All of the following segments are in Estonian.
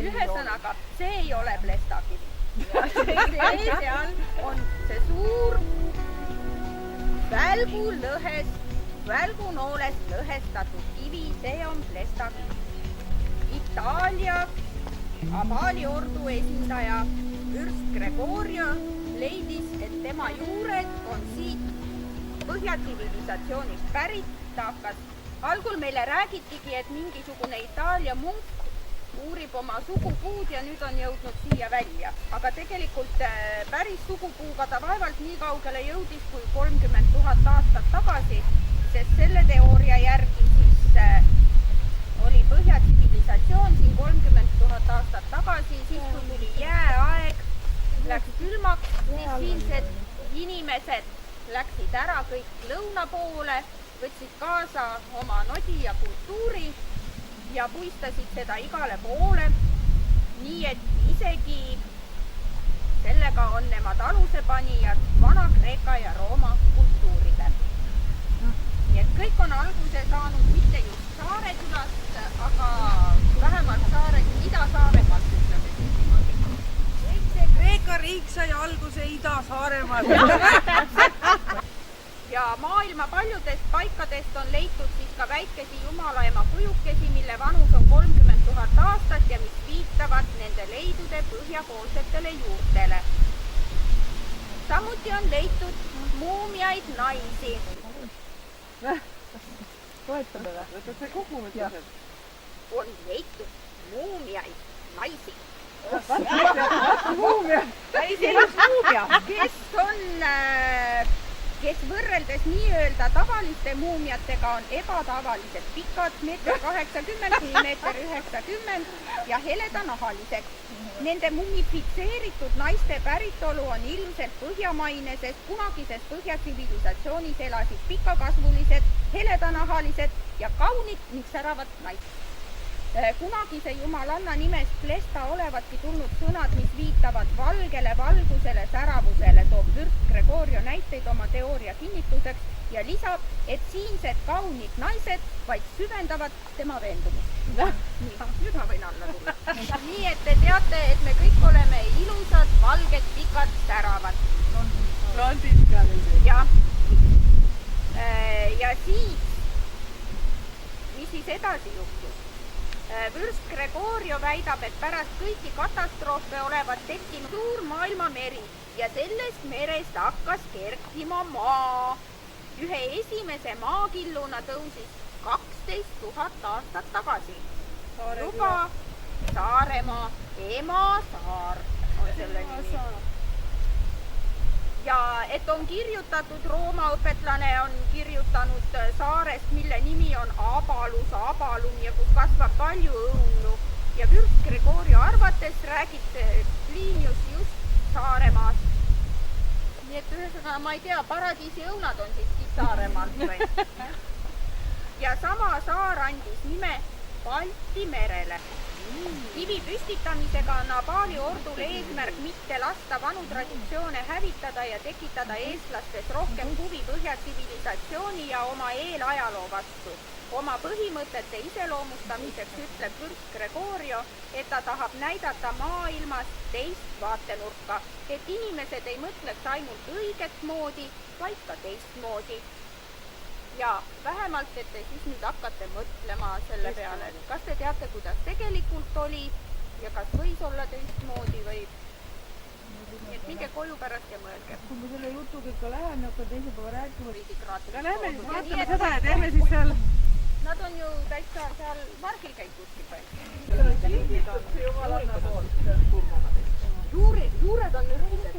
ühesõnaga, see ei ole plestakivi. See all on see suur välgunoolest lõhestatud kivi, see on plestakivi. Itaalia Abali ordu esindaja Vürst Gregorio leidis, et tema juured on siit põhjatsivilisatsioonist pärit. Ta hakkas, algul meile räägitigi, et mingisugune Itaalia munk uurib oma sugupuud ja nüüd on jõudnud siia välja. Aga tegelikult päris sugupuuga ta vaevalt nii kaugele jõudis kui 30 000 aastat tagasi, sest selle teooria järgi siis oli põhjatsivilisatsioon siin 30 000 aastat tagasi, siis kui tuli jääaeg, läks külmaks, siis siinsed inimesed läksid ära kõik lõuna poole, võtsid kaasa oma nodi ja kultuuri ja puistasid seda igale poole, nii et isegi sellega on nemad alusepanijad Vana-Kreeka ja Rooma kultuurile. Nii et kõik on alguse saanud mitte just Saarekülast, aga vähemalt Ida-Saaremaalt ütleme niimoodi. See Kreeka riik sai alguse Ida-Saaremaalt. Ja maailma paljudest paikadest on leitud siis ka väikesi jumalaema kujukesi, mille vanus on 30 000 aastat ja mis viitavad nende leidude põhjapoolsetele juurtele. Samuti on leitud muumiaid naisi. Toetame või? Võtad see kogumised? On leitud muumiaid naisi. Muumia! Kes võrreldes nii-öelda tavaliste muumiatega on ebatavaliselt pikad, 1,80 m, 1,90 m ja heledanahalised. Nende mumifitseeritud naiste päritolu on ilmselt põhjamaine, sest kunagises põhjatsivilisatsioonis elasid pikakasvulised, heledanahalised ja kaunid ning säravad naised. Kunagise jumalanna nimest Plesta olevatki tulnud sõnad, mis viitavad valgele valgusele, säravusele, toob Vürst Gregorio näiteid oma teooria kinnituseks ja lisab, et siinsed kaunid naised vaid süvendavad tema veendumust. Nii, nüüd ma võin alla tulla. Nii, et te teate, et me kõik oleme ilusad, valged, pikad, säravad. Blondid ka veel. Ja siis, mis siis edasi juhtus? Vürst Gregorio väidab, et pärast kõiki katastroofe olevat tekkinud suur maailmameri ja sellest merest hakkas kerkima maa. Ühe esimese maakilluna tõusis 12 000 aastat tagasi. Juba Saaremaa, Emasaar on selle nimi. Ja et on kirjutatud, Rooma õpetlane on kirjutanud saarest, mille nimi on Abalus, Abalum ja kus kasvab palju õunu. Ja Vürst Gregorio arvates räägib Plinius just Saaremaast. Nii et ühesõnaga, ma ei tea, paradiisi õunad on siis Saaremaalt või? Ja sama saar andis nime Balti merele. Kivi püstitamisega on Abali ordul eesmärk mitte lasta vanu traditsioone hävitada ja tekitada eestlastes rohkem huvi põhjatsivilisatsiooni ja oma eelajaloo vastu. Oma põhimõtete iseloomustamiseks ütleb Vürst Gregorio, et ta tahab näidata maailmas teist vaatenurka, et inimesed ei mõtleks ainult õiget moodi, vaid ka teistmoodi. Ja vähemalt, et te siis nüüd hakkate mõtlema selle peale, et kas te teate, kuidas tegelikult oli ja kas võis olla teistmoodi või... Nii et minge koju pärast ja mõelge. Kui me selle jutuga ikka läheme, hakkad teise päeva rääkima. Ja lähme siis vaatame seda ja teeme siis seal... Nad on ju täitsa seal margil käid kuskil või? Jumalanna poolt. Juured on üldised.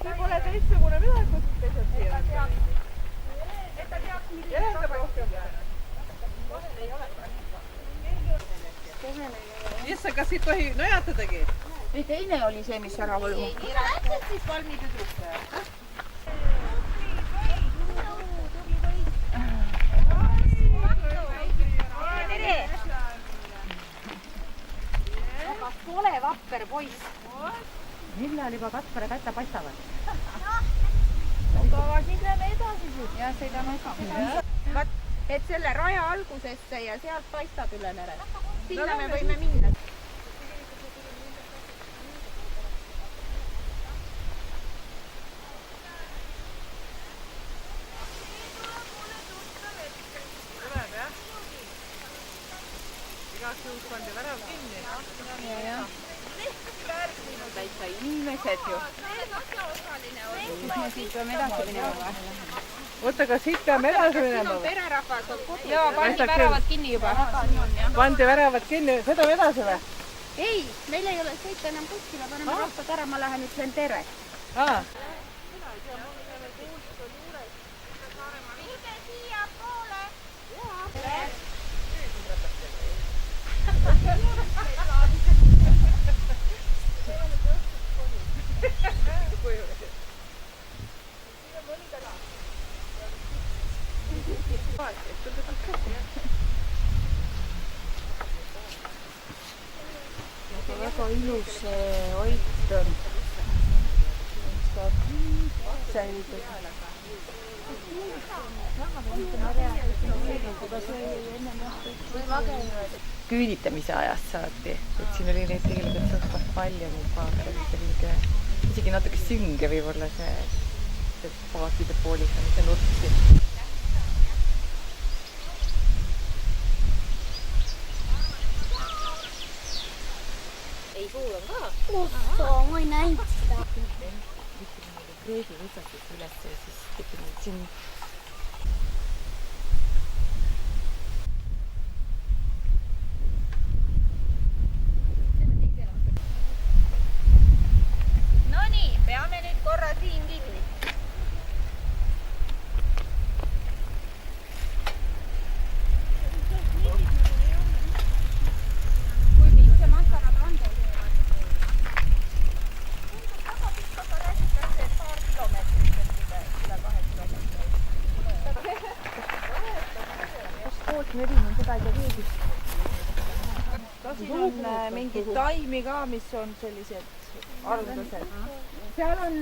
See pole teistsugune midagi, kui siis teised siia. Et ta teaks, milline Jähendab rohkem. ei ole Issa, kas siit tohi nõjatadagi? Ei, teine oli see, mis ära võlu. Nii rääksid siis valmi tüdruk. Tere! Aga pole vapper poiss. millal juba Kaspar ja Käta paistavad? aga siis lähme edasi siis. ja sõidame edasi. Vaat, et selle raja algusesse ja sealt paistab üle mere. Sinna me võime minna. Tuleb jah? Igaks juhuks pandi värav kinni. Täitsa inimesed ju. Siis me siit peame edasi minema. Oota, kas siit peame edasi Siin minema on või? pererahvas on kodu. Jaa, pandi väravad kinni juba. Pandi väravad kinni, sõidame edasi või? Ei, meil ei ole sõita enam kuskile, paneme rattad ära, ma lähen ütlen tere. Aa. Väga ilus oit on. Säilitud. Küünitamise ajast saati, et siin oli neid tegelikult suhteliselt palju neid paake, selline isegi natuke sünge võib-olla see paakide poolitamise nurk siin. ei, suur on ka. ma ei näinud seda. Kreegi võtsatud üles ja siis tekib siin Nonii, peame nüüd korra siin kinni. Kui pikk see Masarad on? Paar kilomeetrit, üle 2 kilomeetrit. kas poolt nevin on seda ei tea keegi. Kas siin on mingeid taimi ka, mis on sellised arvused? Seal on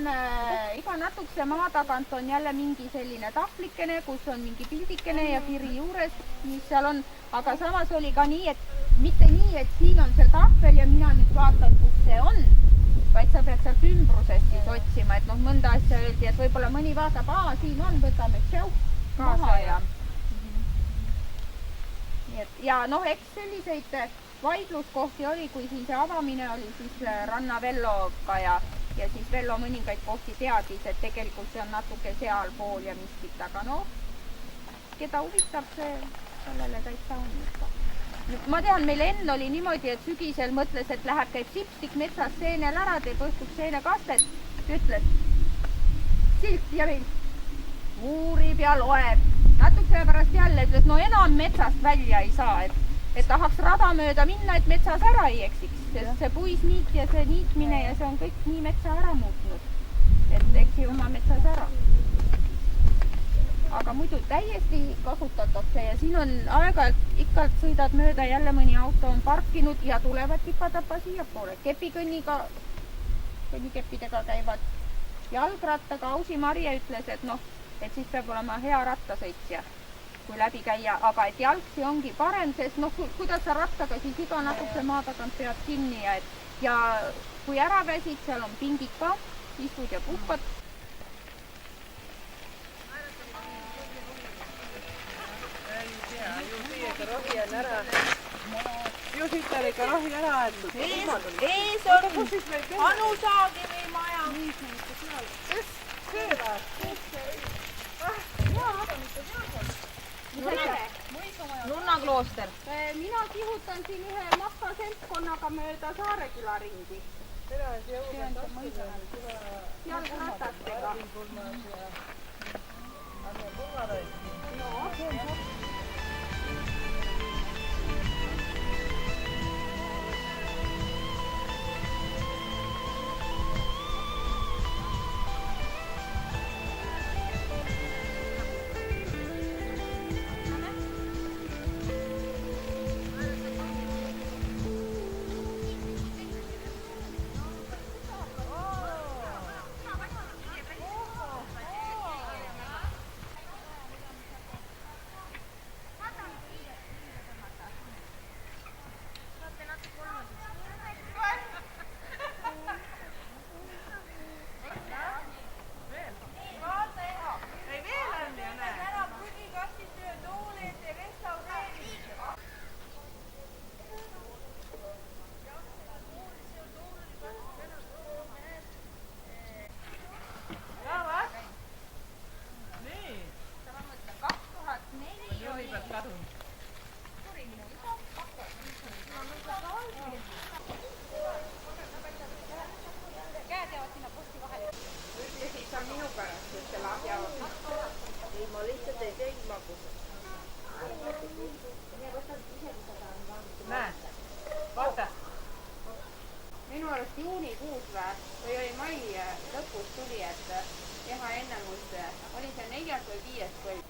iga natukese maa tagant on jälle mingi selline tahvlikene, kus on mingi pildikene ja kiri juures, mis seal on. Aga samas oli ka nii, et mitte nii, et siin on see tahvel ja mina nüüd vaatan, kus see on, vaid sa pead sealt ümbrusest siis otsima, et noh, mõnda asja öeldi, et võib-olla mõni vaatab, siin on, võtame tšau maha ja nii et ja noh, eks selliseid vaidluskohti oli, kui siin see avamine oli siis rannavelloga ja siis Vello mõningaid kohti teadis, et tegelikult see on natuke sealpool ja miskit, aga noh, keda huvitab see, sellele täitsa on. Ma tean, meil enne oli niimoodi, et sügisel mõtles, et läheb, käib sipstik metsas seenel ära, teeb õhtuks seenekastet, ütles silt ja vilt, uurib ja loeb. Natukese pärast jälle ütles, no enam metsast välja ei saa, et tahaks rada mööda minna, et metsas ära ei eksiks, sest see puisniit ja see niitmine ja see on kõik nii metsa ära muutnud, et eksi oma metsas ära. Aga muidu täiesti kasutatakse ja siin on aeg-ajalt ikka sõidad mööda, jälle mõni auto on parkinud ja tulevad tipa-tapa siiapoole. Kepikõnniga, kõnnikeppidega käivad jalgrattaga. Ausi Marje ütles, et noh, et siis peab olema hea rattasõitsja, kui läbi käia, aga et jalgsi ongi parem, sest noh, kuidas sa rattaga siis iga natukese maa tagant pead kinni ja kui ära väsid, seal on pingid ka, istud ja puhkad. Ju siit oli ikka rohi ära aetud. Ees on Anu Saagimi maja. Nunna klooster. Mina kihutan siin ühe Makka seltskonnaga mööda Saareküla ringi. Jalgratastega. või 5. põlv